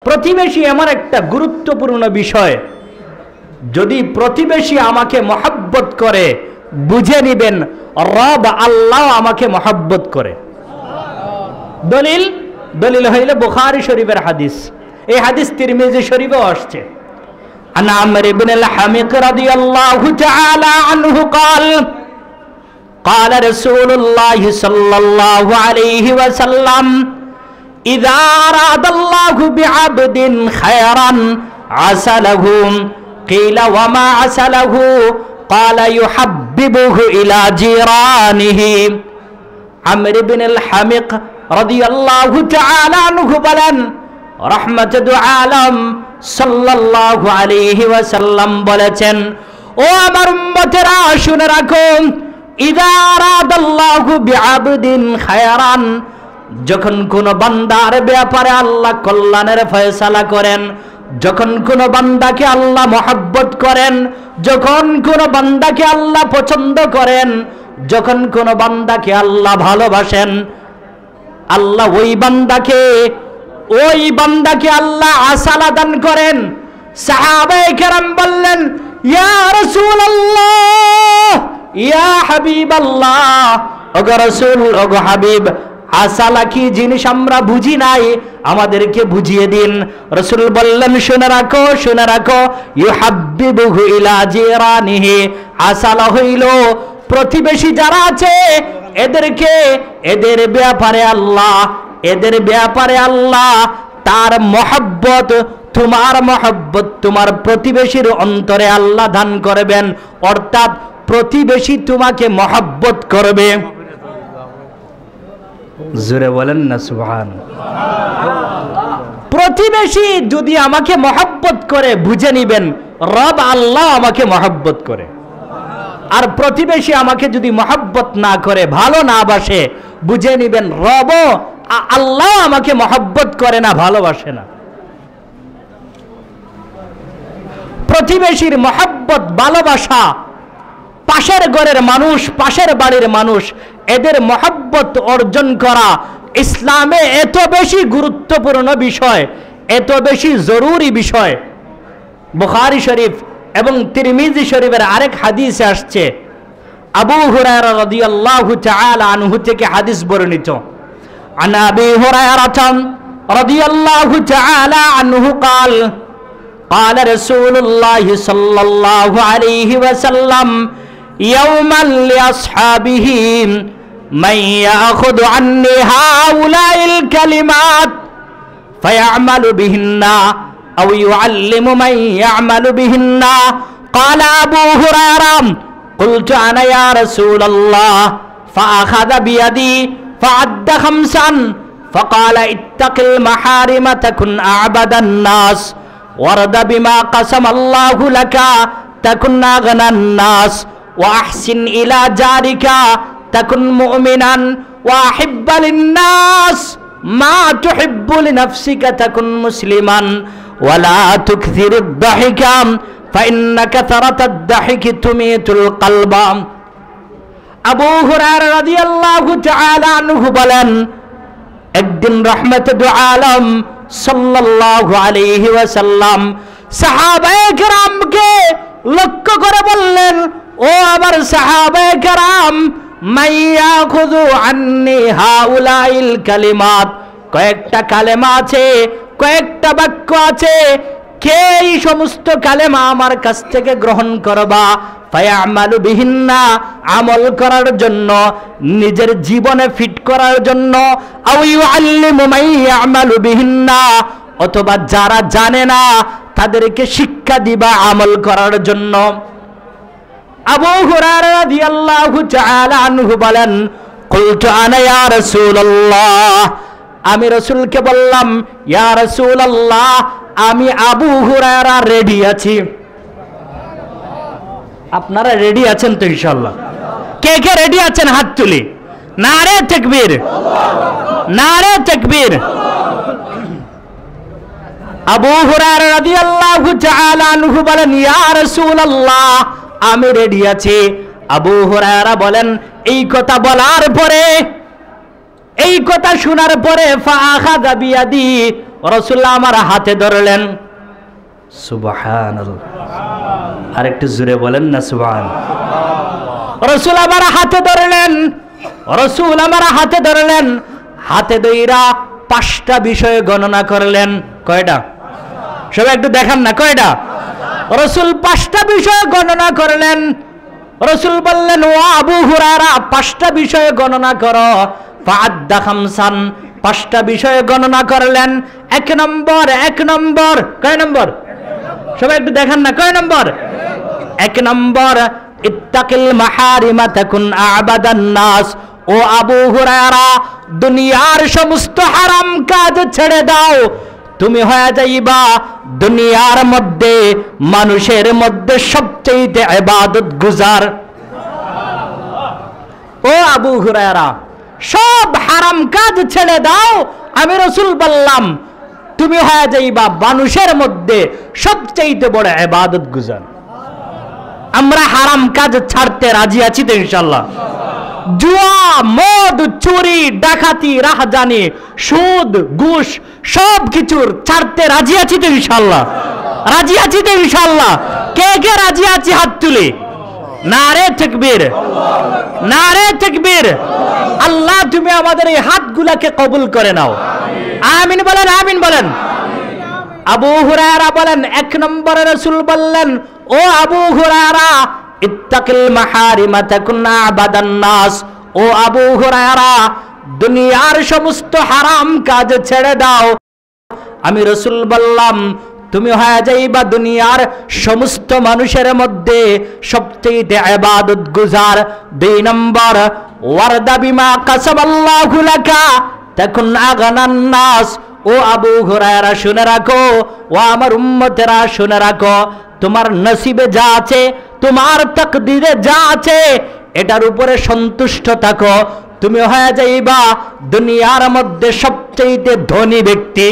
প্রতিবেশী এমন একটা গুরুত্বপূর্ণ বিষয়, যদি প্রতিবেশী আমাকে মহব্বত করে বুঝে নিবেন রব আল্লাহ আমাকে মহব্বত করে। দলিল দলিল হইলে বুখারী শরীফের হাদিস, এই হাদিস তিরমিজি শরীফেও আসছে। আন আমর ইবনে আল-হামিক রাদিয়াল্লাহু তাআলা আনহু قال قال رسول الله صلى الله عليه وسلم إذا أراد الله بعبد خيرا عسله قيل وما عسله قال يحببه إلى جيرانه। আমর ইবনে আল-হামিক রাদিয়াল্লাহু তাআলা আনহু বলেন, রাহমাতুল আলাম সাল্লাল্লাহু আলাইহি ওয়াসাল্লাম বলেছেন, ও আমার উম্মতেরা শুনে রাখো, ইযা আরাদাল্লাহু বিআবদিন খায়রান, যখন কোন বান্দার ব্যাপারে আল্লাহ কল্যাণের ফয়সালা করেন, যখন কোন বান্দাকে আল্লাহ মহব্বত করেন, যখন কোন বান্দাকে আল্লাহ পছন্দ করেন, যখন কোন বান্দাকে আল্লাহ ভালোবাসেন, আল্লাহ ওই বান্দাকে আল্লাহ আসালা দান করেন। সাহাবায়ে কেরাম বললেন, ইয়া রাসূলুল্লাহ, ইয়া হাবিবাল্লাহ, ওগো রাসূল, ওগো হাবিব, আসালা কি জিনিস আমরা বুঝি নাই, আমাদেরকে বুঝিয়ে দিন। রাসূল বললেন, শুনে রাখো, শুনে রাখো, ইউহাব্বিবুহু ইলা জিরানিহি, আসালা হইল প্রতিবেশী যারা আছে এদের ব্যাপারে আল্লাহ তার মহব্বত, তোমার মহব্বত তোমার প্রতিবেশীর অন্তরে আল্লাহ দান করবেন, অর্থাৎ প্রতিবেশী তোমাকে মহব্বত করবে। জোরে বলেন না সুবহানাল্লাহ। প্রতিবেশী যদি আমাকে মহব্বত করে বুঝে নিবেন রব আল্লাহ আমাকে মহব্বত করে। আর প্রতিবেশী আমাকে যদি মহব্বত না করে, ভালো না বাসে, বুঝে নিবেন রব আল্লাহ আমাকে মহব্বত করে না, ভালোবাসে না। প্রতিবেশীর মহব্বত, ভালোবাসা, পাশের ঘরের মানুষ, পাশের বাড়ির মানুষ, এদের মহব্বত অর্জন করা ইসলামে এত বেশি গুরুত্বপূর্ণ বিষয়, এত বেশি জরুরি বিষয়। বুখারী শরীফ এবং তিরমিজি শরীফের আরেক হাদিসে আসছে, আবু হুরায়রা রাদিয়াল্লাহু তাআলা আনহু থেকে হাদিস বর্ণিত। আন আবি হুরায়রা রাদিয়াল্লাহু তাআলা আনহু قال قال رسول الله صلى الله عليه وسلم يوما لأصحابه من يأخذ عني هؤلاء الكلمات فيعمل بهن أو يعلم من يعمل بهن قال أبو هريرة قلت أنا يا رسول الله فأخذ بيدي فعد خمسا فقال اتق المحارم تكن أعبد الناس ورد بما قسم الله لك تكن أغنى الناس وأحسن إلى جارك تكن مؤمنا وأحب للناس ما تحب لنفسك تكن مسلما ولا تكثر الضحك فإن كثرة الضحك تميت القلب। আবু হুরায়রা রাদিয়াল্লাহু তাআলা আনহু বলেন, একদিন রাহমাতুল আলাম সাল্লাল্লাহু আলাইহি ওয়াসাল্লাম সাহাবায়ে কেরামকে লক্ষ্য করে বললেন, ও আমার সাহাবায়ে কেরাম, মাইয়াখুযু আন্নি হাউলাইল কালিমাত, কয়েকটা কালেমা আছে, কয়েকটা বাক্য আছে, কে এই সমস্ত কালেমা আমার কাছ থেকে গ্রহণ করবা, ফায়ামালু বিহিন্না, আমল করার জন্য, নিজের জীবনে ফিট করার জন্য, আও ইউআল্লিমু মান ইয়ামালু বিহিন্না, অথবা যারা জানে না তাদেরকে শিক্ষা দিবা আমল করার জন্য। আবু হুরায়রা রাদিয়াল্লাহু তাআলা আনহু বলেন, কুলতু আনা ইয়া রাসূলুল্লাহ, আমি রাসূলকে বললাম, ইয়া রাসূলুল্লাহ, আমি আবু হুরায়রা রেডি আছি। আপনারা রেডি আছেন তো ইনশাআল্লাহ? কে কে রেডি আছেন হাত তুলি। নারে তাকবীর, নারে তাকবীর। আবু হুরায়রা রাদিয়াল্লাহু তাআলা আনহু বলেন, ইয়া রাসূলুল্লাহ, আমি রেডি আছি। আবু হুরায়রা বলেন, এই কথা বলার পরে, এই কথা শোনার পরে, ফাআখাযা বিয়াদি, রাসূলুল্লাহ আমার হাতে ধরলেন। সুবহানাল্লাহ, আরেকটু জোরে বলেন না সুবহানাল্লাহ। রাসূল আমার হাতে ধরলেন, রাসূল আমার হাতে ধরলেন, হাতে ধইরা 5টা বিষয় গণনা করলেন। কয়টা? সবাই একটু দেখান না কয়টা? রাসূল 5টা বিষয় গণনা করলেন। রাসূল বললেন, ও আবু হুরায়রা 5টা বিষয় গণনা করো। ফাআদ্দা খামসান, 5টা বিষয় গণনা করলেন। 1 নম্বর, 1 নম্বর, কয় নম্বর? সবাই একটু দেখান না কয় নম্বর? 1 নম্বর, ইত্তাকিল মাহারিমা তাকুন আবাদান নাস। ও আবু হুরায়রা, দুনিয়ার সমস্ত হারাম কাজ ছেড়ে দাও, তুমি হয়ে যাইবা দুনিয়ার মধ্যে মানুষের মধ্যে সবচেয়ে ইবাদত গুজার। ও আবু হুরায়রা, সব হারাম কাজ ছেড়ে দাও, আমি রাসূল বললাম তুমি হয়ে যাইবা মানুষের মধ্যে সবচেয়ে বড় ইবাদত গুজার। আমরা হারাম কাজ ছাড়তে রাজি আছি তো ইনশাআল্লাহ? জুয়া, মদ, চুরি, ডাকাতি, রাহাজানি, সুদ, ঘুষ সব কিছুর ছাড়তে রাজি আছি তো ইনশাআল্লাহ? রাজি আছি তো ইনশাআল্লাহ? কে কে রাজি আছি হাত তুলি। নারে তাকবীর, নারে তাকবীর। আল্লাহ তুমি আমাদের এই হাতগুলাকে কবুল করে নাও। আমিন বলেন, আমিন বলেন। আবু হুরায়রা বলেন, 1 নম্বরে রাসূল বললেন, ও আবু হুরায়রা, ইত্তাকিল মাহারিমা তাকুন আবাদান নাস। ও আবু হুরায়রা, দুনিয়ার সমস্ত হারাম কাজ ছেড়ে দাও, আমি রাসূল বললাম তুমি হয়ে যাইবা দুনিয়ার সমস্ত মানুষের মধ্যে সবচেয়ে ইবাদত গুজার। 2 নম্বর, ওয়ারদা বিমা কাসাবাল্লাহু লাকা তাকুন আগানান নাস। ও আবু হুরায়রা শুনে রাখো, ও আমার উম্মতেরা শুনে রাখো, তোমার নসিবে যা আছে, তোমার তাকদীরে যা আছে, এটার উপরে সন্তুষ্ট থাকো, তুমি হয়ে যাইবা দুনিয়ার মধ্যে সবচেয়ে ধনী ব্যক্তি।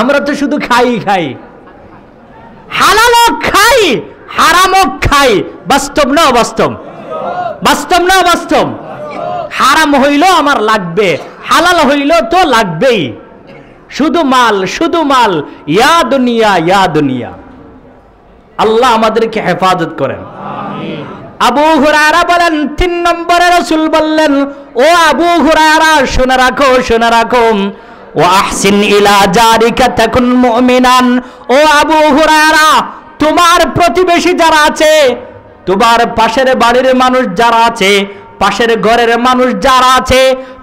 আমরা তো শুধু খাই খাই, হালালও খাই হারামও খাই। বাস্তব না অবাস্তব? বাস্তব না অবাস্তব? হারাম হইল আমার লাগবে, হালাল হইল তো লাগবেই। শুধু মাল, শুধু মাল, ইয়া দুনিয়া, ইয়া দুনিয়া। আল্লাহ আমাদেরকে হেফাজত করেন। আবু হুরায়রা বলেন, 3 নম্বরে রাসূল বললেন, ও আবু হুরায়রা শুনে রাখো, শুনে রাখো, ওয়া আহসিন ইলা জারিকা তাকুন মুমিনান। ও আবু হুরায়রা, তোমার প্রতিবেশী যারা আছে, তোমার পাশের বাড়ির মানুষ যারা আছে, পাশের ঘরের মানুষ যারা আছে,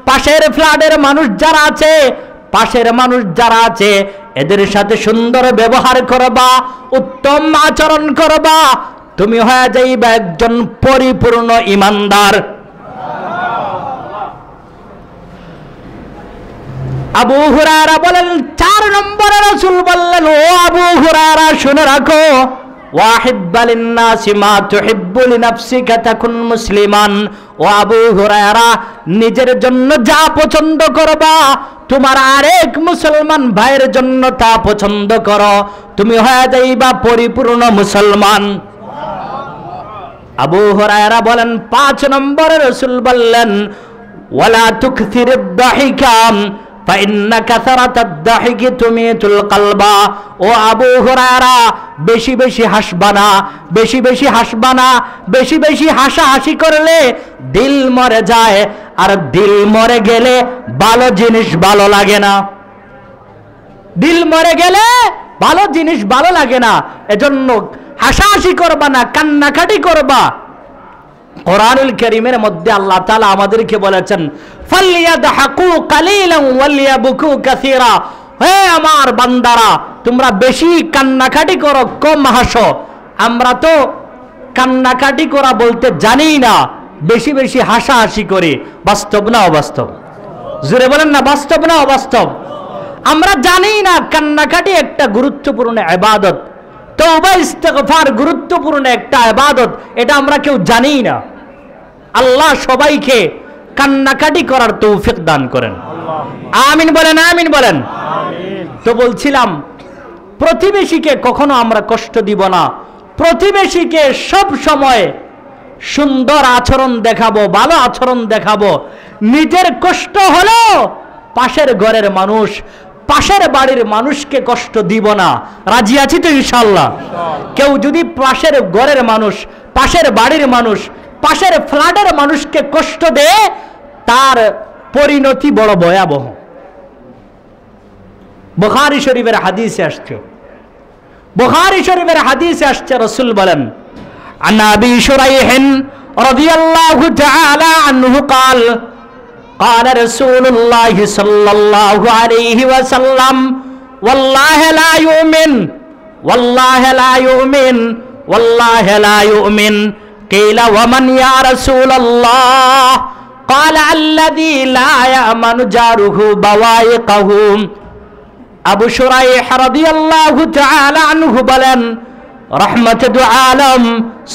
পাশের ফ্ল্যাটের মানুষ যারা আছে, পাশের মানুষ যারা আছে, এদের সাথে সুন্দর ব্যবহার করবা, উত্তম আচরণ করবা, তুমি হয়ে যাইবা একজন পরিপূর্ণ ঈমানদার। আবু হুরায়রা বলেন, 4 নম্বরে রাসূল বললেন, ও আবু হুরায়রা শুনে রাখো, ওয়াহিব্বা লিন-নাসি মা তুহিব্বু লিনাফসিকা তাকুন মুসলিমান। ও আবু হুরায়রা, নিজের জন্য যা পছন্দ করবা, তোমার আরেক মুসলমান ভাইয়ের জন্য তা পছন্দ করো, তুমি হয়ে যাইবা পরিপূর্ণ মুসলমান। আবু হুরায়রা বলেন, 5 নম্বরে রাসূল বললেন, ওয়ালা তুকথিরিদ দাহিকা ফাইন্না কাসারাতাদ দাহিকি তুমিতুল কলবা। ও আবু হুরায়রা, বেশি বেশি হাসবা না, বেশি বেশি হাসবা না, বেশি বেশি হাসাহাসি করলে দিল মরে যায়, আর দিল মরে গেলে ভালো জিনিস ভালো লাগে না। দিল মরে গেলে ভালো জিনিস ভালো লাগে না, এজন্য হাসাহাসি করবা না, কান্নাকাটি করবা। কোরআনুল কারীমের মধ্যে আল্লাহ তাআলা আমাদেরকে বলেছেন, ফালইয়াদহাকু কালিলান ওয়ালিয়াবকু কাসীরা। হে আমার বান্দারা, তোমরা বেশি কান্নাকাটি করো, কম হাসো। আমরা তো কান্নাকাটি করা বলতে জানি না, বেশি বেশি হাসাহাসি করি। বাস্তব না অবাস্তব? জোরে বলেন না, বাস্তব না অবাস্তব? আমরা জানি না কান্নাকাটি একটা গুরুত্বপূর্ণ ইবাদত, তওবা ইস্তিগফার গুরুত্বপূর্ণ একটা ইবাদত, এটা আমরা কেউ জানি না। আল্লাহ সবাইকে কান্নাকাটি করার তৌফিক দান করেন। আমিন বলেন, আমিন বলেন। তো বলছিলাম, প্রতিবেশীকে কখনো আমরা কষ্ট দিব না, প্রতিবেশীকে সব সময় সুন্দর আচরণ দেখাবো, ভালো আচরণ দেখাবো। নিজের কষ্ট হলো পাশের ঘরের মানুষ, পাশের বাড়ির মানুষকে কষ্ট দিব না। রাজি আছি তো ইনশাআল্লাহ? কেউ যদি পাশের ঘরের মানুষ, পাশের বাড়ির মানুষ, পাশের ফ্ল্যাটের মানুষকে কষ্ট দেয়, তার পরিণতি বড় ভয়াবহ। বুখারী শরীফের হাদিসে আসছে, বুখারী শরীফের হাদিসে আসছে, রাসূল বলেন, আন আবি শুরাইহিন রাদিয়াল্লাহু তাআলা আনহু قال قال رسول الله صلى الله عليه وسلم والله لا يؤمن والله لا يؤمن والله لا يؤمن قيل ومن يا رسول الله قال الذي لا يأمن جاره بوائقه আবু শুরাইহ রাদিয়াল্লাহু তাআলা আনহু বলেন, রাহমাতুল আলম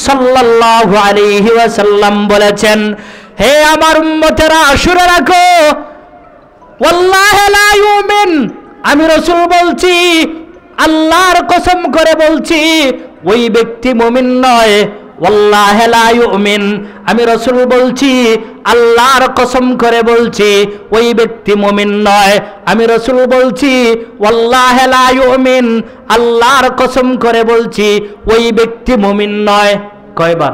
সাল্লাল্লাহু আলাইহি ওয়াসাল্লাম বলেছেন, হে আমার উম্মতেরা শুনে রাখো, ওয়াল্লাহি লা ইউমিন, আমি রাসূল বলছি, আল্লাহর কসম করে বলছি, ওই ব্যক্তি মুমিন নয়। ওয়াল্লাহি লা ইউমিন, আমি রাসূল বলছি, আল্লাহর কসম করে বলছি, ওই ব্যক্তি মুমিন নয়। আমি রাসূল বলছি, ওয়াল্লাহি লা ইউমিন, আল্লাহর কসম করে বলছি, ওই ব্যক্তি মুমিন নয়। কয়বার?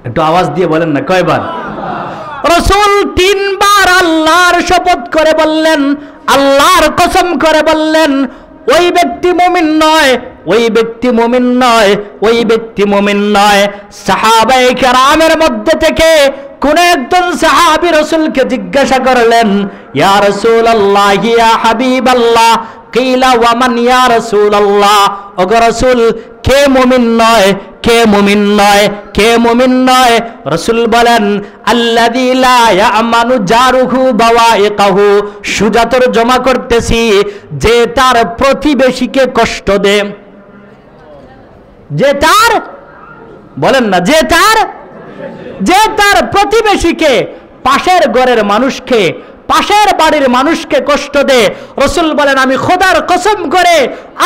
একটু আওয়াজ দিয়ে বলেন না, কয়বার? রাসূল 3 বার আল্লাহর শপথ করে বললেন, আল্লাহর কসম করে বললেন, ওই ব্যক্তি মুমিন নয়, ওই ব্যক্তি মুমিন নয়, ওই ব্যক্তি মুমিন নয়। সাহাবায়ে কেরামের মধ্যে থেকে কোন একজন সাহাবী রাসূলকে জিজ্ঞাসা করলেন, ইয়া রাসূলুল্লাহ, ইয়া হাবিবাল্লাহ, কিলা ওয়া মান ইয়া রাসূলুল্লাহ, ওগো রাসূল, কে মুমিন নয়, কে মুমিন নয়, কে মুমিন নয়? রাসূল বলেন, আল্লাযী লা ইয়ামানু জারুহু বাওয়াইকাহু, সুজাতর জমা করতেছি, যে তার প্রতিবেশীকে কষ্ট দেয়, যে তার, বলেন না, যে তার প্রতিবেশীকে, পাশের ঘরের মানুষকে, পাশের বাড়ির মানুষকে কষ্ট দেয়। রাসূল বলেন, আমি খোদার কসম করে,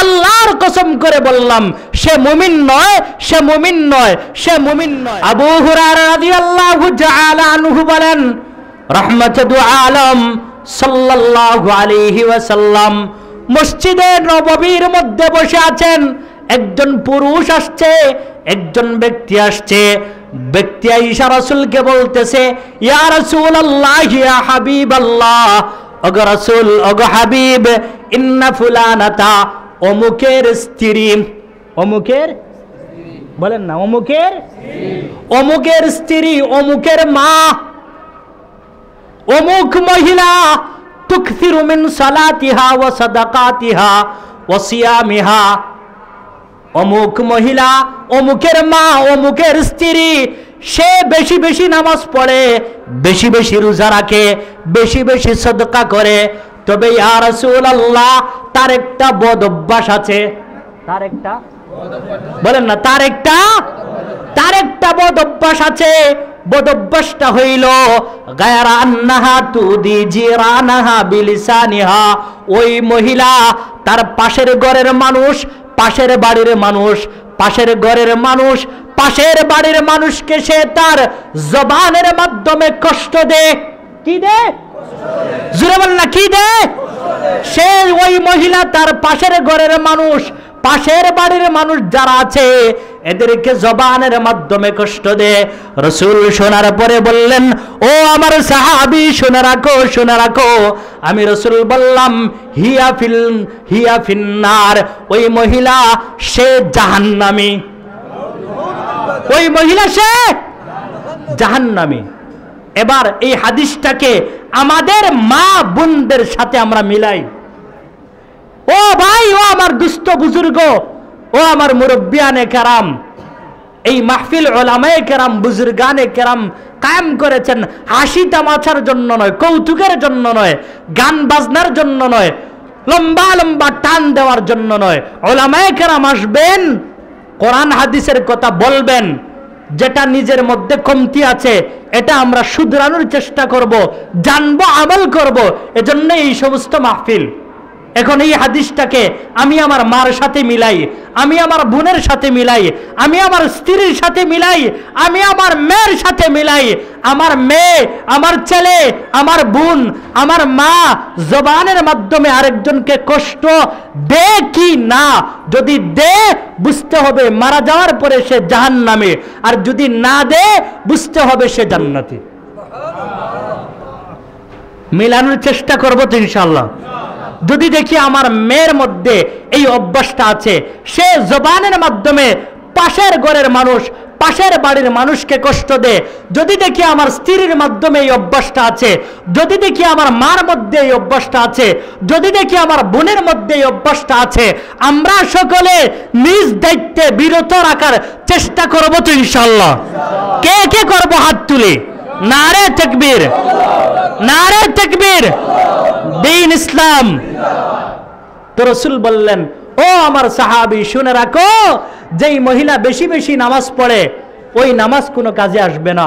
আল্লাহর কসম করে বললাম, সে মুমিন নয়, সে মুমিন নয়, সে মুমিন নয়। আবু হুরায়রা রাদিয়াল্লাহু তাআলা আনহু বলেন, রাহমাতুল আলম সাল্লাল্লাহু আলাইহি ওয়াসাল্লাম মসজিদে নববীর মধ্যে বসে আছেন। একজন পুরুষ আসছে, একজন ব্যক্তি আসছে। ব্যক্তি আয়েশা রাসূলকে বলতেছে, ইয়া রাসূলুল্লাহ, ইয়া হাবিবাল্লাহ, ওগো রাসূল, ওগো হাবিব, ইন্না ফুলানাতা, অমুকের স্ত্রী, অমুকের, বলেন না, অমুকের, অমুকের স্ত্রী, অমুকের মা, অমুক মহিলা, তুকসিরু মিন সালাতিহা ওয়া সাদাকাতিহা ওয়া সিয়ামিহা, অমুক মহিলা, অমুকের মা, অমুকের স্ত্রী, সে বেশি বেশি নামাজ পড়ে, বেশি বেশি রোজা রাখে, বেশি বেশি সদকা করে, তবে ইয়া রাসূলুল্লাহ, তার একটা বদ অভ্যাস আছে। তার একটা, বলেন না, তার একটা বদ অভ্যাস আছে। বদ অভ্যাসটা হইল, গায়রা আন্নাহা তুদি জিরানাহা বিলিসানিহা, ওই মহিলা তার পাশের ঘরের মানুষ, পাশের বাড়ির মানুষ, পাশের ঘরের মানুষ, পাশের বাড়ির মানুষকে সে তার জবানের মাধ্যমে কষ্ট দেয়। কি দেয়? জোরে বল না, কি দেয়? সে, ওই মহিলা তার পাশের ঘরের মানুষ, পাশের বাড়ির মানুষ যারা আছে, এদেরকে জবানের মাধ্যমে কষ্ট দেয়। রাসূল শোনার পরে বললেন, ও আমার সাহাবী, শুনে রাখো, শুনে রাখো। আমি রাসূল বললাম, হিয়া ফিন্নার, ওই মহিলা সে জাহান্নামী, ওই মহিলা সে জাহান্নামী। এবার এই হাদিসটাকে আমাদের মা বোনদের সাথে আমরা মিলাই। ও ভাই, ও আমার দুস্থ বুজুর্গ, ও আমার মুরব্বিয়ানে কেরাম, এই মাহফিল উলামায়ে কেরাম, বুজুর্গানে কেরাম কায়েম করেছেন হাসি তামাশার জন্য নয়, কৌতুকের জন্য নয়, গান বাজনার জন্য নয়, লম্বা লম্বা টান দেওয়ার জন্য নয়। উলামায়ে কেরাম আসবেন, কোরআন হাদিসের কথা বলবেন, যেটা নিজের মধ্যে কমতি আছে এটা আমরা শুধরানোর চেষ্টা করব, জানবো, আমল করব। এজন্য এই সমস্ত মাহফিল, এখন এই হাদিসটাকে আমি আমার মার সাথে মিলাই, আমি আমার বোনের সাথে মিলাই, আমি আমার স্ত্রীর সাথে মিলাই, আমি আমার মেয়ের সাথে মিলাই, আমার মেয়ে, আমার ছেলে, আমার বোন, আমার মা জবানের মাধ্যমে আরেকজনকে কষ্ট দে কি না, যদি দে বুঝতে হবে মারা যাওয়ার পরে সে জাহান্নামে, আর যদি না দে বুঝতে হবে সে জান্নাতি। মিলানোর চেষ্টা করবো তো ইনশাআল্লাহ। যদি দেখি আমার মেয়ের মধ্যে এই অভ্যাসটা আছে, সে জবানের মাধ্যমে পাশের ঘরের মানুষ, পাশের বাড়ির মানুষকে কষ্ট দেয়, যদি দেখি আমার স্ত্রীর মাধ্যমে এই অভ্যাসটা আছে, যদি দেখি আমার মার মধ্যে এই অভ্যাসটা আছে, যদি দেখি আমার বোনের মধ্যে এই অভ্যাসটা আছে, আমরা সকলে নিজ দায়িত্বে বিরত রাখার চেষ্টা করবো তো ইনশাআল্লাহ। কে কে করবো হাত তুলে? নারে তাকবীর, নারে তাকবীর, দ্বীন ইসলাম। তো রাসূল বললেন, ও আমার সাহাবী শুনে রাখো, যেই মহিলা বেশি বেশি নামাজ পড়ে ওই নামাজ কোনো কাজে আসবে না,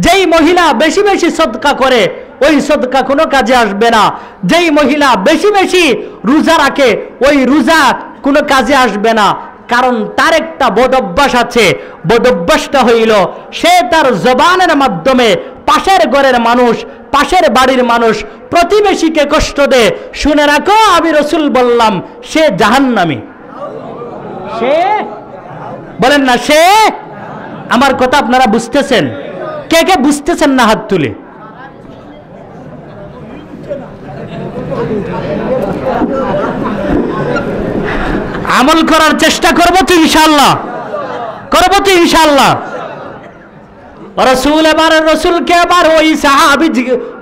যেই মহিলা বেশি বেশি সদকা করে ওই সদকা কোনো কাজে আসবে না, যেই মহিলা বেশি বেশি রোজা রাখে ওই রোজা কোনো কাজে আসবে না। কারণ তার একটা বদ অভ্যাস আছে, বদ অভ্যাসটা হইল সে তার জবানের মাধ্যমে পাশের ঘরের মানুষ, পাশের বাড়ির মানুষ, প্রতিবেশীকে কষ্ট দেয়। শুনে রাখো আমি রাসূল বললাম সে জাহান্নামী। সে বলেন না সে, আমার কথা আপনারা বুঝতেছেন? কে কে বুঝতেছেন না হাত তুলে? আমল করার চেষ্টা করবো তো ইনশাআল্লাহ, করবো তো ইনশাআল্লাহ। রাসূল এবার রাসূলকে আবার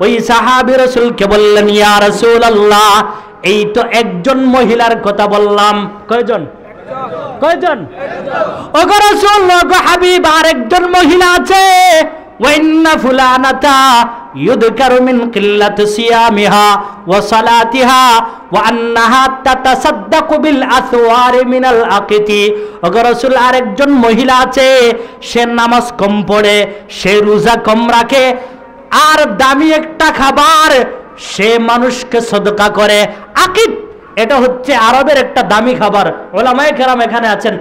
ওই সাহাবী রাসূলকে বললেন, ইয়া রাসূলুল্লাহ, এই তো একজন মহিলার কথা বললাম। কয়জন? কয়জন? ওগো রাসূল, ওগো হাবিব, আর একজন মহিলা আছে। ওয়াইন্না ফুলানাতা ইউযকারু মিন কিল্লাতি সিয়ামিহা ওয়া সালাতিহা ওয়া আন্নাহা তাতাসাদ্দাকু বিল আসওয়ারি মিনাল আকিতি। ওগো রাসূল, আরেকজন মহিলা আছে, সে নামাজ কম পড়ে, সে রোজা কম রাখে, আর দামি একটা খাবার সে মানুষকে সদকা করে। আকিত এটা হচ্ছে আরবের একটা দামি খাবার। ওলামায়ে কেরাম এখানে আছেন,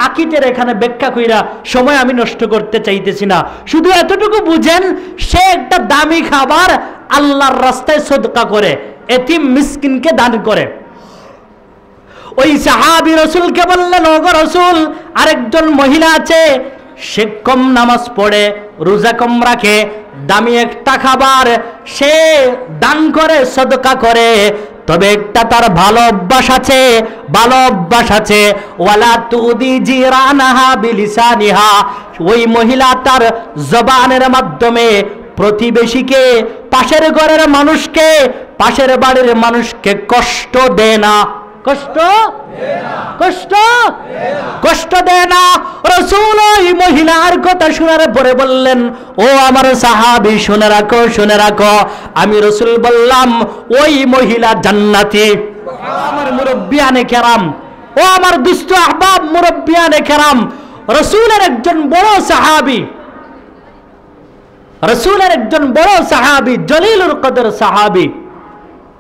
আকিতের এখানে ব্যাখ্যা কইরা সময় আমি নষ্ট করতে চাইতেছি না, শুধু এতটুকু বুঝেন সে একটা দামি খাবার আল্লাহর রাস্তায় সদকা করে, এতিম মিসকিনকে দান করে। ওই সাহাবী রাসূলকে বললেন, ওগো রাসূল, আরেকজন মহিলা আছে, সে কম নামাজ পড়ে, রোজা কম রাখে, দামি একটা খাবার সে দান করে, সদকা করে, তবে একটা তার ভালো অভ্যাস আছে, ভালো অভ্যাস আছে। ওয়ালা তুদি জিরানাহা বিলিসানিহা, ওই মহিলা তার জবানের মাধ্যমে প্রতিবেশীকে, পাশের ঘরের মানুষকে, পাশের বাড়ির মানুষকে কষ্ট দেয় না। কষ্ট কষ্ট কষ্ট দেয় না। রাসূল ওই মহিলার কথা শোনার পরে বললেন, ও আমার সাহাবী শুনে রাখো, শুনে রাখো, আমি রাসূল বললাম ওই মহিলা জান্নাতি। আমার মুরব্বিয়ানে কেরাম, ও আমার দুস্থ আহবাব মুরব্বিয়ানে কেরাম, রাসূলের একজন বড় সাহাবী, রাসূলের একজন বড় সাহাবী, জলিলুল কদর সাহাবী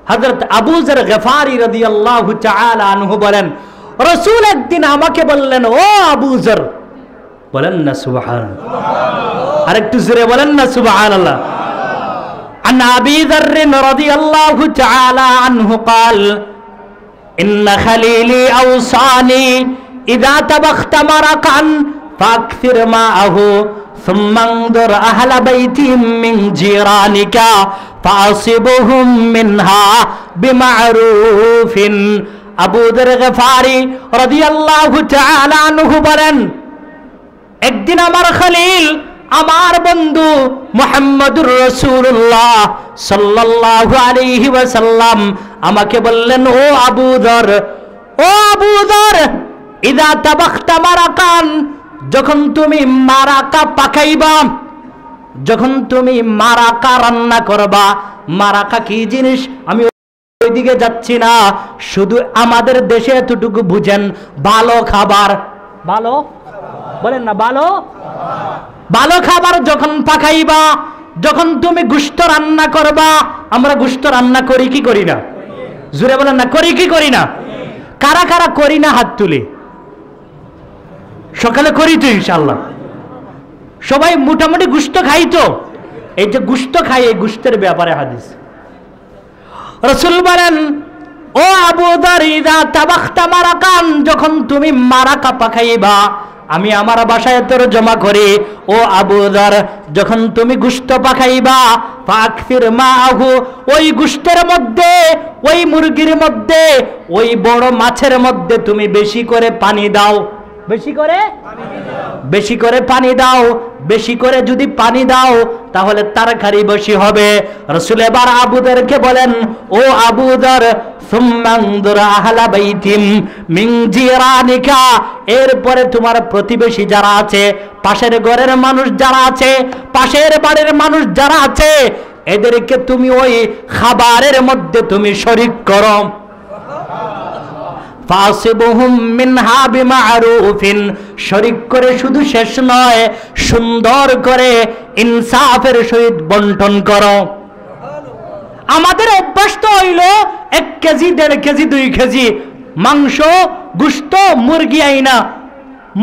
হযরত আবু যর গফারি রাদিয়াল্লাহু তাআলা আনহু বলেন, রাসূল একদিন আমাকে বললেন, ও আবু যর, বলেন না সুবহানাল্লাহ, আরেকটু জোরে বলেন না সুবহানাল্লাহ। আন আবি যর রাদিয়াল্লাহু তাআলা আনহু قال ان خليلي اوصاني اذا طبخت مرقا فاكثر معه ثم انظر اهل بيت من جيرانك فاصبهم منها بمعروف। আবু যর গফারি রাদিয়াল্লাহু তাআলা আনহু বলেন, একদিন আমার খলিল, আমার বন্ধু মুহাম্মদুর রাসূলুল্লাহ সাল্লাল্লাহু আলাইহি ওয়াসাল্লাম আমাকে বললেন, ও আবু যর, ও আবু যর, ইদা তাবাখতা মারাকান, যখন তুমি মারাকা পাকাইবা, যখন তুমি মারাকা রান্না করবা। মারাকা কি জিনিস আমি ওইদিকে যাচ্ছি না, শুধু আমাদের দেশে এতটুকু বুঝেন, ভালো খাবার, ভালো বলেন না, ভালো ভালো খাবার যখন পাকাইবা, যখন তুমি গোশত রান্না করবা, আমরা গোশত রান্না করি কি করি না? জোরে বলেন না, করি কি করি না? কারা কারা করি না হাত তুলি। সকালে করি তো ইনশাআল্লাহ। সবাই মোটামুটি গুস্ত খাই তো। এই যে গুস্ত খাই, এই গুস্তের ব্যাপারে হাদিস রাসূল বলেন, ও আবু যর ইযা তাবাখতা মারাকান, যখন তুমি মারাকা পাকাইবা, আমি আমার বাসায় তরজমা করি, ও আবু যর যখন তুমি গুস্ত পাকাইবা, ফাকফির মাহু, ওই গুস্তের মধ্যে, ওই মুরগির মধ্যে, ওই বড় মাছের মধ্যে তুমি বেশি করে পানি দাও। বেশি করে বেশি করে পানি দাও। বেশি করে যদি পানি দাও তাহলে তরকারি বেশি হবে। রাসূল এবার আবু যরকে বলেন, ও আবু যর, সুম্মানদুর আহলা বাইতিম মিন জিরানিকা, এরপরে তোমার প্রতিবেশী যারা আছে, পাশের ঘরের মানুষ যারা আছে, পাশের বাড়ির মানুষ যারা আছে, এদেরকে তুমি ওই খাবারের মধ্যে তুমি শরীক করো। ফাসিবুহুম মিনহা বিমারুফিন, শরীক করে শুধু শেষ নয়, সুন্দর করে ইনসাফের সহিত বন্টন করো। আমাদের অভ্যাস তো হইল 1 কেজি 1.5 কেজি 2 কেজি মাংস, গুস্ত, মুরগি আইনা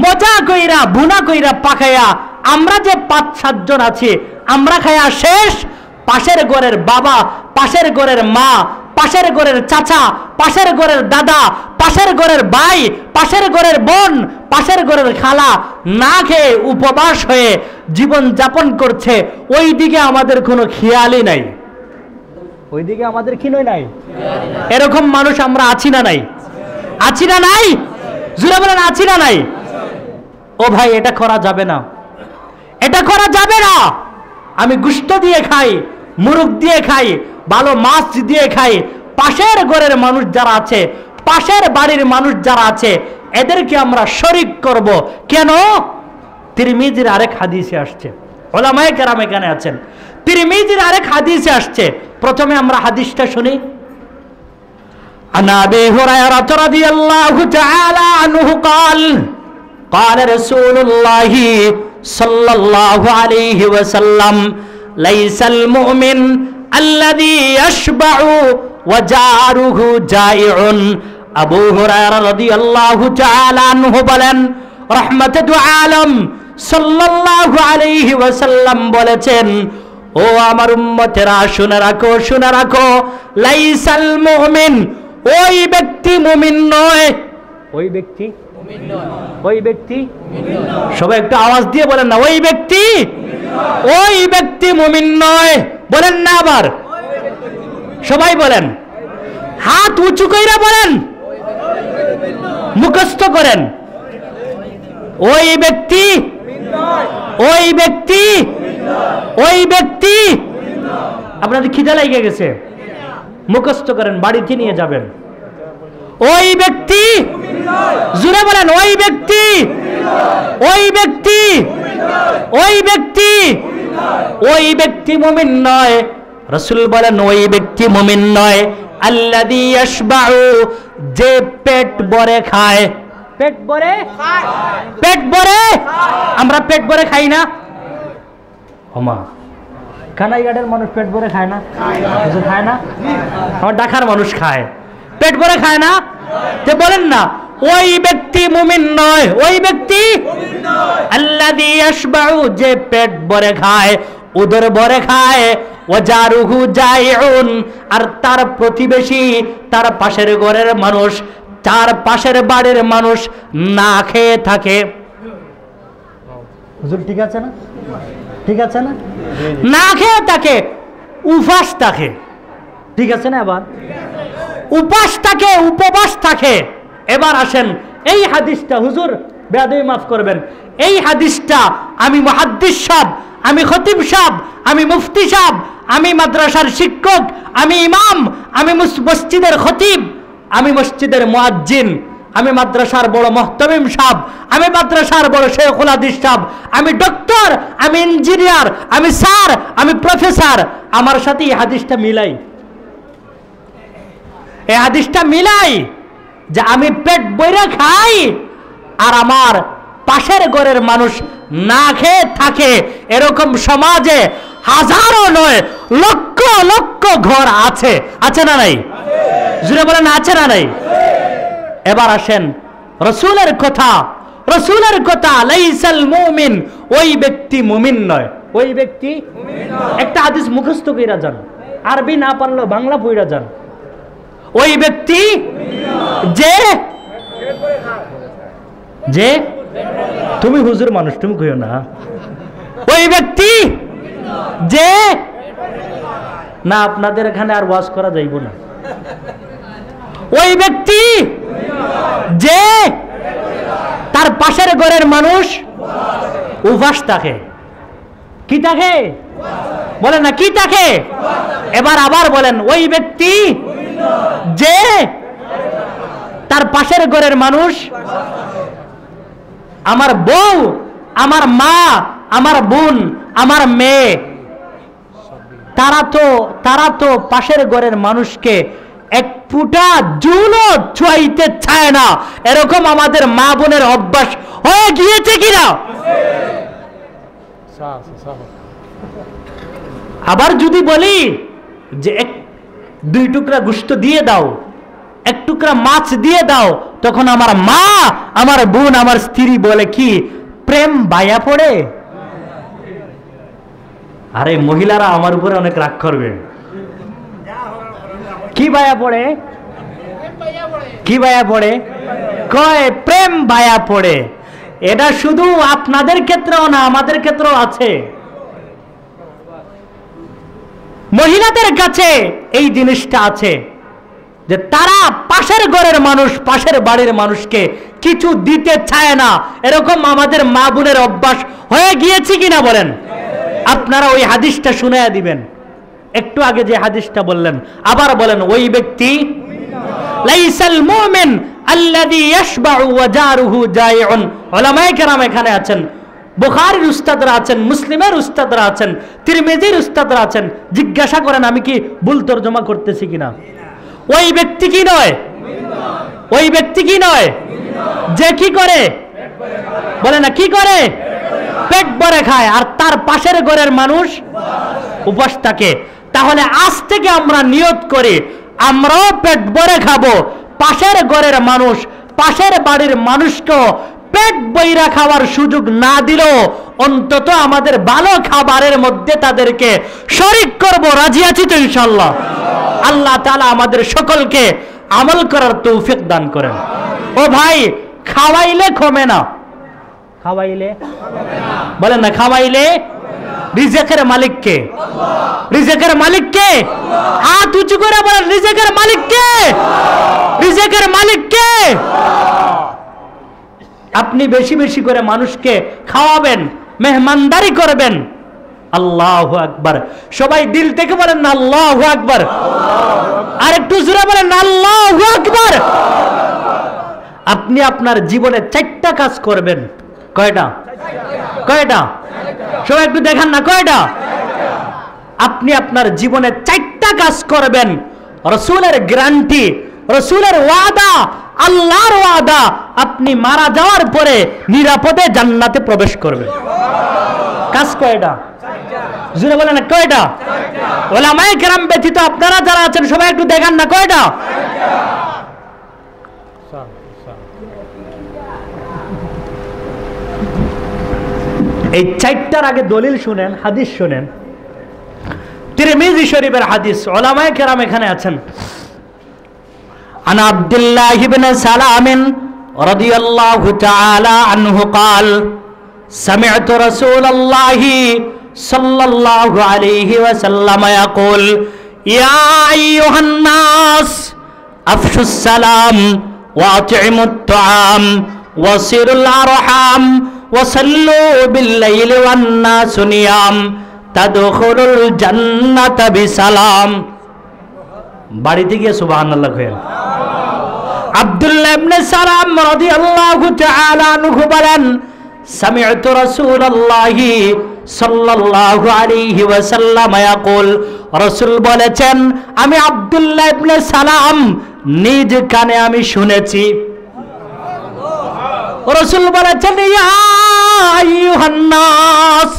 মজা কইরা ভুনা কইরা পাকাইয়া আমরা যে 5-7 জন আছি, আমরা খাইয়া শেষ, পাশের ঘরের বাবা, পাশের ঘরের মা, পাশের ঘরের চাচা, পাশের ঘরের দাদা, পাশের ঘরের ভাই, পাশের ঘরের বোন, পাশের ঘরের খালা না খেয়ে উপবাস হয়ে জীবন যাপন করছে, ওই দিকে আমাদের কোনো খেয়ালই নাই। ওই দিকে আমাদের কি নাই? এরকম মানুষ আমরা আছি না নাই? আছি না নাই? জোরে বলেন, আছি না নাই? ও ভাই, এটা করা যাবে না, এটা করা যাবে না। আমি গুস্ত দিয়ে খাই, মুরগ দিয়ে খাই, ভালো মাছ দিয়ে খাই, পাশের ঘরের মানুষ যারা আছে, পাশের বাড়ির মানুষ যারা আছে, এদেরকে আমরা শরীক করব কেন? তিরমিজির আরেক হাদিসে আসছে, উলামায়ে কেরাম এখানে আছেন, তিরমিজির আরেক হাদিসে আসছে। প্রথমে আমরা হাদিসটা শুনি। আন আবি হুরায়রা রাদিয়াল্লাহু তাআলা আনহু قال قال رسول الله صلى الله عليه وسلم ليس المؤمن الذي يشبع وجاره جائع। আবু হুরায়রা রাদিয়াল্লাহু তাআলা আনহু বলেন, রাহমাতুল আলম সাল্লাল্লাহু আলাইহি ওয়াসাল্লাম বলেছেন, ও আমার উম্মতেরা শুনে রাখো, শুনে রাখো, লাইসাল মুমিন, ওই ব্যক্তি মুমিন নয়। ওই ব্যক্তি মুমিন নয়। ওই ব্যক্তি মুমিন নয়। সবাই একটু আওয়াজ দিয়ে বলেন না, ওই ব্যক্তি মুমিন নয়। ওই ব্যক্তি মুমিন নয় বলেন না, আবার সবাই বলেন, হাত উঁচু কইরা বলেন, মুখস্থ করেন, ওই ব্যক্তি, ওই ব্যক্তি, ওই ব্যক্তি। আপনাদের খিদা লেগে গেছে, মুখস্থ করেন, বাড়িতে নিয়ে যাবেন। ওই ব্যক্তি, জোরে বলেন, ওই ব্যক্তি, ওই ব্যক্তি, ওই ব্যক্তি, ওই ব্যক্তি মুমিন নয়। রাসূল বলেন, ওই ব্যক্তি মুমিন নয়, আল্লাযী ইয়াশবাউ, যে পেট ভরে খায়। পেট ভরে খায়, পেট ভরে। আমরা পেট ভরে খাই না? ওমা, কানাইঘাটের মানুষ পেট ভরে খায় না? খায় না? আমার ঢাকার মানুষ খায়, পেট ভরে খায় না? যে বলেন না, ওই ব্যক্তি মুমিন নয়। ওই ব্যক্তি আল্লাযী ইয়াশবাউ, যে পেট ভরে খায়, উদর ভরে খায়, ওয়াজারুহু জাইউন, আর তার প্রতিবেশী, তার পাশের ঘরের মানুষ, তার পাশের বাড়ির মানুষ না খেয়ে থাকে। হুজুর ঠিক আছে না? ঠিক আছে না? না খেয়ে থাকে, উপাস থাকে, ঠিক আছে না? এবার উপাস থাকে, উপবাস থাকে। এবার আসেন এই হাদিসটা, হুজুর বেয়াদবি মাফ করবেন, এই হাদিসটা আমি মুহাদ্দিস সাহেব, আমি খতিব সাহেব, আমি মুফতি সাহেব, আমি মাদ্রাসার শিক্ষক, আমি ইমাম, আমি মসজিদের খতিব, আমি মসজিদের মুয়াজ্জিন, আমি মাদ্রাসার বড় মুহতামিম সাহেব, আমি মাদ্রাসার বড় শেখুল হাদিস সাহেব, আমি ডক্টর, আমি ইঞ্জিনিয়ার, আমি স্যার, আমি প্রফেসর। আমার সাথে এই হাদিসটা মিলাই, এই হাদিসটা মিলাই যে আমি পেট বইরা খাই আর আমার পাশের ঘরের মানুষ না খেয়ে থাকে। এরকম সমাজে হাজারো নয়, লক্ষ লক্ষ ঘর আছে, আছে না নাই? জুড়ে বলেন আছে না নাই? এবার আসেন রাসূলের কথা, লাইসাল মুমিন, ওই ব্যক্তি মুমিন নয়। ওই ব্যক্তি একটা হাদিস মুখস্থ কইরা যান, আরবি না পারলেও বাংলা পড়া যান। ওই ব্যক্তি যে তুমি হুজুর মানুষ, তুমি কইও না। ওই ব্যক্তি যে না, আপনাদের এখানে আর ওয়াজ করা যাইব না। ওই ব্যক্তি যে তার পাশের ঘরের মানুষ উপাস থাকে। কি থাকে বলেন না, কি থাকে? এবার আবার বলেন, ওই ব্যক্তি যে তার পাশের ঘরের মানুষ, আমার বউ, আমার মা, আমার বোন, আমার মেয়ে, তারা তো পাশের ঘরের মানুষকে এক ফুটা জুলও ছুঁইতে চায় না। এরকম আমাদের মা বোনের অভ্যাস হয়ে গিয়েছে কিনা? আবার যদি বলি যে দুই টুকরা গোশত দিয়ে দাও, এক টুকরা মাছ দিয়ে দাও, তখন আমার মা, আমার বোন, আমার স্ত্রী বলে কি প্রেম বায়া পড়ে। আরে মহিলারা আমার উপরে অনেক রাগ করবে। কি বায়া পড়ে? কি বায়া পড়ে? কয় প্রেম বায়া পড়ে। এটা শুধু আপনাদের ক্ষেত্রেও না, আমাদের ক্ষেত্রেও আছে। মহিলাদের কাছে এই জিনিসটা আছে যে তারা পাশের ঘরের মানুষ, পাশের বাড়ির মানুষকে কিছু দিতে চায় না। এরকম আমাদের মা বোনের অভ্যাস হয়ে গিয়েছে কিনা বলেন? আপনারা ওই হাদিসটা শুনাইয়া দিবেন। একটু আগে যে হাদিসটা বললেন আবার বলেন, ওই ব্যক্তি লাইসাল মুমিন আল্লাযী ইয়াশবাউ ওয়া জারুহু জাইউন। উলামায়ে কেরাম এখানে আছেন, বুখারীর উস্তাদরা আছেন, মুসলিমের উস্তাদরা আছেন, তিরমিজির উস্তাদরা আছেন। জিজ্ঞাসা করেন আমি কি ভুল তরজমা করতেছি কিনা। ওই ব্যক্তি কি নয়? ওই ব্যক্তি কি নয়? যে কি করে বলে না, কি করে? পেট ভরে খায়, আর তার পাশের ঘরের মানুষ উপবাস থাকে। তাহলে আজ থেকে আমরা নিয়ত করি, আমরাও পেট ভরে খাবো। পাশের ঘরের মানুষ, পাশের বাড়ির মানুষকেও পেট বইরা খাওয়ার সুযোগ না দিলেও অন্তত আমাদের ভালো খাবারের মধ্যে তাদেরকে শরীক করব। রাজি আছি তো ইনশাআল্লাহ? আল্লাহ তাআলা আমাদের সকলকে আমল করার তৌফিক দান করেন। ও ভাই, খাওয়াইলে কমে না। খাওয়াইলে বলেন না, খাওয়াইলে রিজিকের মালিক কে? রিজিকের মালিক কে? হাত উঁচু করে বলেন, রিজিকের মালিক কে? রিজিকের মালিক কে? আপনি বেশি বেশি করে মানুষকে খাওয়াবেন, মেহমানদারি করবেন। আল্লাহু আকবার। সবাই দিল থেকে বলেন না আল্লাহু আকবার। আর একটু জোরে বলেন আল্লাহু আকবার। আপনি আপনার জীবনে 4টা কাজ করবেন। কয়টা? কয়টা? সবাই একটু দেখান না, কয়টা? আপনি আপনার জীবনে 4টা কাজ করবেন। রাসূলের গ্যারান্টি, রাসূলের ওয়াদা, আল্লাহর ওয়াদা, আপনি মারা যাওয়ার পরে নিরাপদে জান্নাতে প্রবেশ করবেন। কাজ কয়টা? জোরে বলেন না, কয়টা? উলামায়ে কেরাম ব্যতীত আপনারা যারা আছেন সবাই একটু দেখান না, কয়টা? এই 4টার আগে দলিল শুনেন, হাদিস শুনেন। তিরমিজি শরীফের হাদিস, উলামায়ে কেরাম এখানে আছেন। عن عبد الله بن سلام رضي الله تعالى عنه قال سمعت رسول الله صلى الله عليه وسلم يقول يا أيها الناس أفشوا السلام وأطعموا الطعام وصلوا الأرحام وصلوا بالليل والناس نيام تدخلوا الجنة بسلام। বাড়িতে গিয়ে সুবহানাল্লাহ কইেন। আব্দুল্লাহ ইবনে সালাম রাদিয়াল্লাহু তাআলা আনহু বলেন, সামি'তু রাসূলুল্লাহি সাল্লাল্লাহু আলাইহি ওয়াসাল্লাম ইয়াকুল, রাসূল বলেছেন, আমি আব্দুল্লাহ ইবনে সালাম নিজ কানে আমি শুনেছি। রাসূল বলেছেন, ইয়া আইয়ুহান নাস,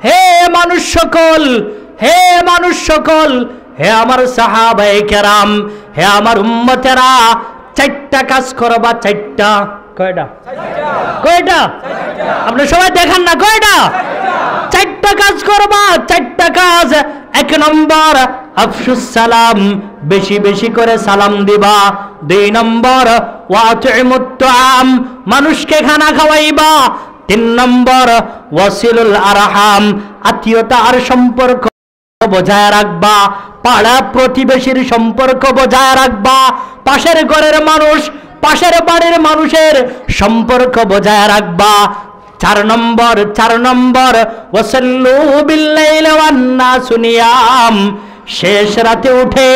হে মানুষ সকল, হে মানুষ সকল, হে আমার সাহাবায়ে কেরাম, হে আমার উম্মতেরা, চারটা কাজ করবা। চারটা, কয়টা? কয়টা? আপনি সবাই দেখান না, কয়টা? চারটা কাজ করবা, চারটা কাজ। এক নম্বর, আফশুস সালাম, বেশি বেশি করে সালাম দিবা। দুই নম্বর, ওয়াতুইমুত তুআম, মানুষকে খানা খাওয়াইবা। তিন নম্বর, ওয়াসিলুল আরহাম, আত্মীয়তার সম্পর্ক বজায় রাখবা। পাড়া প্রতিবেশীর সম্পর্ক বজায় রাখবা। পাশের ঘরের মানুষ, পাশের বাড়ির মানুষের সম্পর্ক বজায় রাখবা। চার নম্বর, ওয়াসাল্লু বিল্লাইলি ওয়ান নাসু নিয়াম, শেষ রাতে উঠে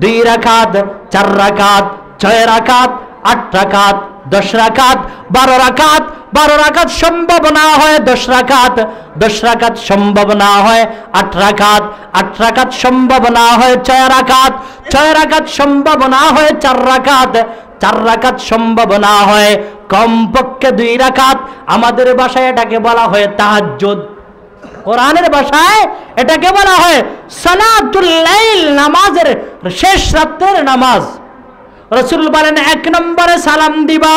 2 রাকাত, 4 রাকাত, 6 রাকাত, 8 রাকাত, 10 রাকাত, 12 রাকাত, 12 রাকাত সম্ভব না হয় 10 রাকাত, 10 রাকাত সম্ভব না হয় 8 রাকাত, 8 রাকাত সম্ভব না হয় 6 রাকাত, 6 রাকাত সম্ভব না হয় 4 রাকাত, 4 রাকাত সম্ভব না হয় কমপক্ষে 2 রাকাত। আমাদের ভাষায় এটাকে বলা হয় তাহাজ্জুদ, কোরআনের ভাষায় এটাকে বলা হয় সালাতুল লাইল, নামাজের শেষ রাতের নামাজ। রাসূল বলেন 1 নম্বরে সালাম দিবা,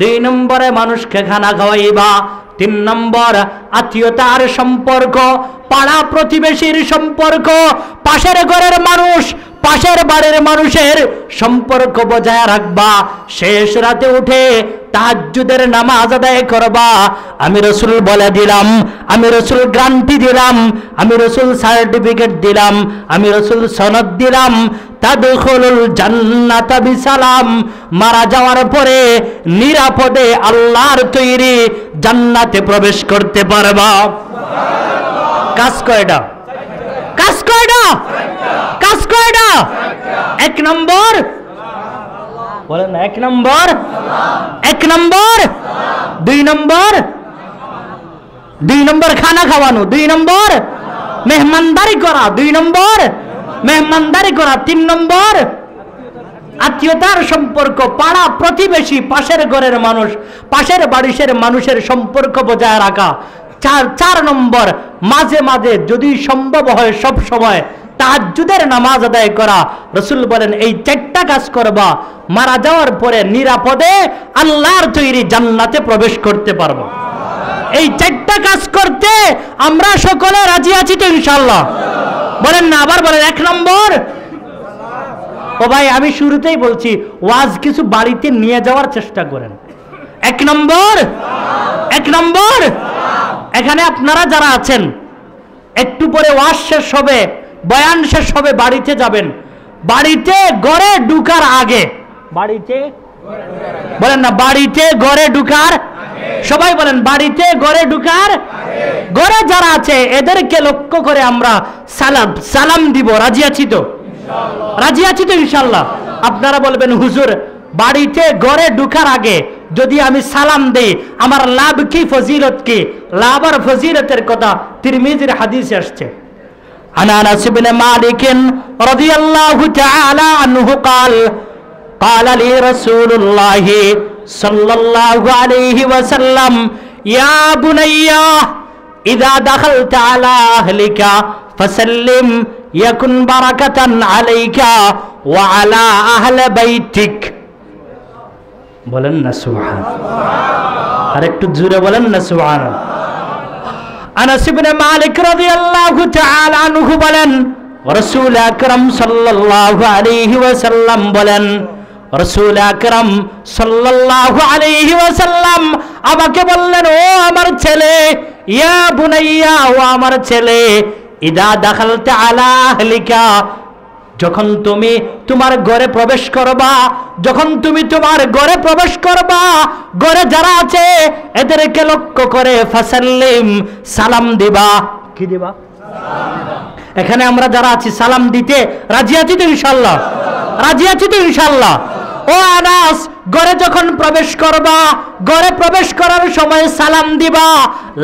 2 নম্বরে মানুষকে খানা খাওয়াইবা, 3 নম্বর আত্মীয়তার সম্পর্ক, পাড়া প্রতিবেশীর সম্পর্ক, পাশের ঘরের মানুষ, পাশের বাড়ির মানুষের সম্পর্ক বজায় রাখবা। শেষ রাতে উঠে তাহাজ্জুদের নামাজ আদায় করবা। আমি রাসূল বলে দিলাম, আমি রাসূল গ্যারান্টি দিলাম, আমি রাসূল সার্টিফিকেট দিলাম, আমি রাসূল সনদ দিলাম, তাদখুলুল জান্নাতা বিসালাম, মারা যাওয়ার পরে নিরাপদে আল্লাহর তৈরি জান্নাতে প্রবেশ করতে পারবা। কাজ কয়টা? কাজ কয়টা? কাজ কয়টা? 1 নম্বর বলেন না, 1 নম্বর, 1 নম্বর, 2 নম্বর, 2 নম্বর খানা খাওয়ানো, 2 নম্বর মেহমানদারি করা, 2 নম্বর মেহমানদারি করা, 3 নম্বর আত্মীয়তার সম্পর্ক, পাড়া প্রতিবেশী, পাশের ঘরের মানুষ, পাশের বাড়ির মানুষের সম্পর্ক বজায় রাখা। 4 নম্বর, মাঝে মাঝে যদি সম্ভব হয় সব সময় তাহাজ্জুদের নামাজ আদায় করা। রাসূল বলেন এই 4টা কাজ করবা, মারা যাওয়ার পরে নিরাপদে আল্লাহর তৈরি জান্নাতে প্রবেশ করতে পারবো। এই 4টা কাজ করতে আমরা সকলে রাজি আছি তো ইনশাআল্লাহ? বলেন না, আবার বলেন। 1 নম্বর, ও ভাই আমি শুরুতেই বলছি ওয়াজ কিছু বাড়িতে নিয়ে যাওয়ার চেষ্টা করেন। 1 নম্বর, 1 নম্বর, এখানে আপনারা যারা আছেন একটু পরে ওয়াজ শেষ হবে, বয়ান শেষ হবে, বাড়িতে যাবেন। বাড়িতে ঘরে ঢুকার আগে, বাড়িতে বলেন না, বাড়িতে ঘরে ঢুকার, সবাই বলেন বাড়িতে ঘরে ঢুকার, ঘরে যারা আছে এদেরকে লক্ষ্য করে আমরা সালাম দিব। রাজি আছি তো? রাজি আছি তো ইনশাআল্লাহ? আপনারা বলবেন হুজুর বাড়িতে ঘরে ঢুকার আগে যদি আমি সালাম দেই আমার লাভ কি, ফজিলত কি? লাভ আর ফজিলতের কথা তিরমিজির হাদিসে আসছে। আনাস ইবনে মালিক রাদিয়াল্লাহু তাআলা আনহু قال قال لي رسول الله صلى الله عليه وسلم يا بني إذا دخلت على أهلك فسلم يكن بركة عليك وعلى أهل بيتك। বলেন না সুবহানাল্লাহ, আর একটু জোরে বলেন না সুবহানাল্লাহ। আনাস ইবনে মালিক রাদিয়াল্লাহু তাআলা আনহু বলেন রাসূল আকরাম সাল্লাল্লাহু আলাইহি ওয়াসাল্লাম বলেন, রাসূল আকরাম সাল্লাল্লাহু আলাইহি ওয়াসাল্লাম আমাকে বললেন, ও আমার ছেলে, ইয়া বুনাইয়া, ও আমার ছেলে, ইদা দাখালতা আলা আহলিকা, যখন তুমি তোমার ঘরে প্রবেশ করবা, যখন তুমি তোমার ঘরে প্রবেশ করবা, ঘরে যারা আছে এদেরকে লক্ষ্য করে ফাসাল্লিম, সালাম দিবা। কি দিবা? এখানে আমরা যারা আছি সালাম দিতে রাজি আছি তো ইনশাআল্লাহ? রাজি আছি তো ইনশাআল্লাহ? ও আনাস, ঘরে যখন প্রবেশ করবা, ঘরে প্রবেশ করার সময় সালাম দিবা।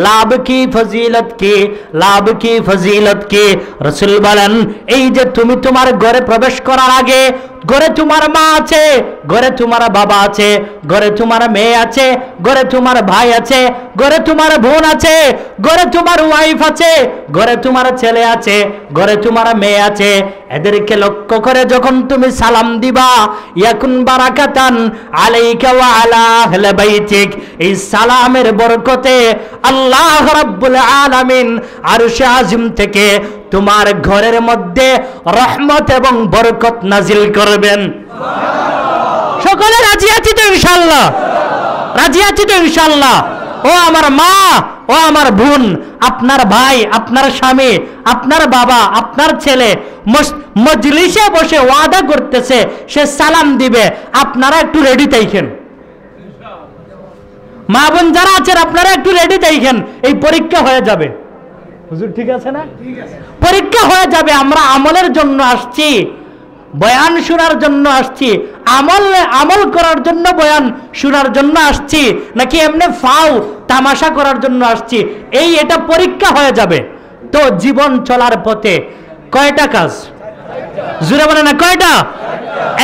লাভ কি, ফজিলত কি, লাভ কি, ফজিলত কি? রাসূল বলেন, এই যে তুমি তোমার ঘরে প্রবেশ করার আগে, ঘরে তোমার মা আছে, ঘরে তোমার বাবা আছে, ঘরে তোমার মেয়ে আছে, ঘরে তোমার ভাই আছে, ঘরে তোমার বোন আছে, ঘরে তোমার ওয়াইফ আছে, ঘরে তোমার ছেলে আছে, ঘরে তোমার মেয়ে আছে। এদেরকে লক্ষ্য করে যখন তুমি সালাম দিবা, ইয়াকুন বারাকাতান আলাইকা ওয়া আলা আহলি বাইতিক, এই সালামের বরকতে আল্লাহ রাব্বুল আলামিন আরশে আজিম থেকে তোমার ঘরের মধ্যে রহমত এবং বরকত নাজিল করবেন। সকলে রাজি আছি তো ইনশাআল্লাহ? রাজি আছি তো ইনশাআল্লাহ? ও আমার মা, ও আমার বোন, আপনার ভাই, আপনার স্বামী, আপনার বাবা, আপনার ছেলে মজলিসে বসে ওয়াদা করতেছে সে সালাম দিবে, আপনারা একটু রেডি থাকেন। মা বোন যারা আছেন আপনারা একটু রেডি থাকেন, এই পরীক্ষা হয়ে যাবে। হুজুর ঠিক আছে না? পরীক্ষা হয়ে যাবে। আমরা আমলের জন্য আসছি, বয়ান শোনার জন্য আসছি, আমল করার জন্য বয়ান শোনার জন্য আসছি, নাকি এমনি ফাও তামাশা করার জন্য আসছি, এটা পরীক্ষা হয়ে যাবে। তো জীবন চলার পথে কয়টা কাজ? জোরে বলেন না কয়টা?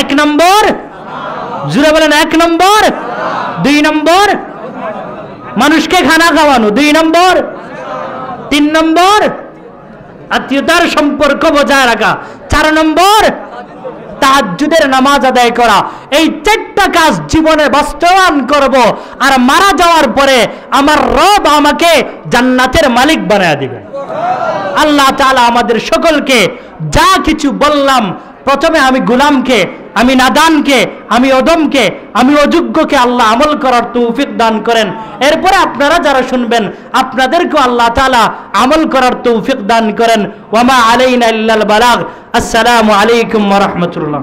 1 নম্বর, জোরে বলেন 1 নম্বর। 2 নম্বর, মানুষকে খানা খাওয়ানো। 2 নম্বর। 3 নম্বর, আত্মীয়তার সম্পর্ক বজায় রাখা। 4 নম্বর, তাহাজ্জুদের নামাজ আদায় করা। এই 4টা কাজ জীবনে বাস্তবায়ন করব, আর মারা যাওয়ার পরে আমার রব আমাকে জান্নাতের মালিক বানায় দিবেন। আল্লাহ তাআলা আমাদের সকলকে যা কিছু বললাম, প্রথমে আমি গোলামকে, আমি নাদানকে, আমি অদমকে, আমি অযোগ্যকে আল্লাহ আমল করার তৌফিক দান করেন। এরপরে আপনারা যারা শুনবেন আপনাদেরকে আল্লাহ তাআলা আমল করার তৌফিক দান করেন। ওয়া মা আলাইনা ইল্লাল বালাগ। আসসালামু আলাইকুম ওয়া রাহমাতুল্লাহ।